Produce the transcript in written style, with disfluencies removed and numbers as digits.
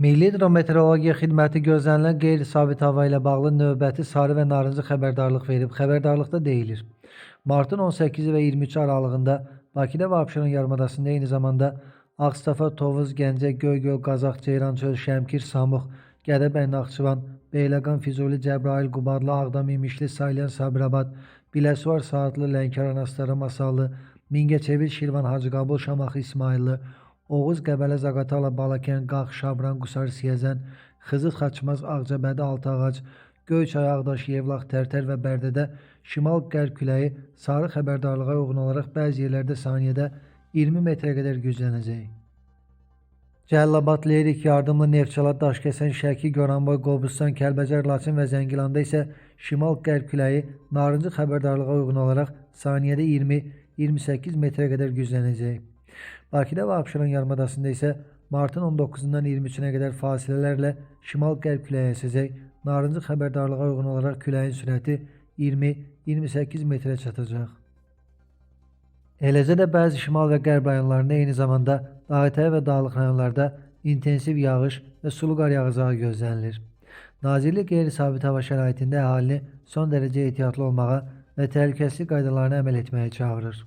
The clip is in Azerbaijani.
Milli Hidrometeorologiya Xidməti gözlənilən qeyri-sabit hava ilə bağlı növbəti sarı və narıncı xəbərdarlıq verib. Xəbərdarlıqda deyilir: Martın 18-i və 23-ü aralığında Bakıda və Abşeron yarımadasında, eyni zamanda Ağstafa, Tovuz, Gəncə, Göygöl, Qazax, Ceyrançöl, Şəmkir, Samux, Gədəbəy, Naxçıvan, Beyləqan, Füzuli, Cəbrayıl, Qubadlı, Ağdam, İmişli, Salyan, Sabirabad, Biləsuvar, Saatlı, Lənkəran, Astara, Masallı, Mingəçevir, Şirvan, Hacıqabul, Şamaxı, İsmayıllı, Oğuz, Qəbələ, Zaqatala, Balakən, Qax, Şabran, Qusar, Siyəzən, Xızıd, Xaçmaz, Ağcabədi, Altıağac, Göyçay, Ağdaş, Yevlax, Tərtər və Bərdədə şimal-qərb küləyi sarı xəbərdarlığa uyğun olaraq bəzi yerlərdə saniyədə 20 metrə qədər güclənəcək. Cəlilabad, Lerik, Yardımlı, Neftçala, Daşkəsən, Şəki, Goranboy, Qobustan, Kəlbəcər, Laçın və Zəngilanda isə şimal-qərb küləyi narıncı xəbərdarlığa uyğun olaraq saniyədə 20-28 metrə qədər güclənəcək. Bakıda və Abşeron yarımadasında isə martın 19-dan 23-nə qədər fasilələrlə şimal-qərb küləyi əsəcək. Narıncı xəbərdarlığa uyğun olaraq küləyin sürəti 20-28 metrə çatacaq. Eləcə də bəzi şimal və qərb rayonlarında, eyni zamanda Dağətəyi və Dağlıq rayonlarda intensiv yağış və sulu qar yağacağı gözlənilir. Nazirlik qeyri-sabit hava şəraitində əhalini son dərəcə ehtiyatlı olmağa və təhlükəsizlik qaydalarına əməl etməyə çağırır.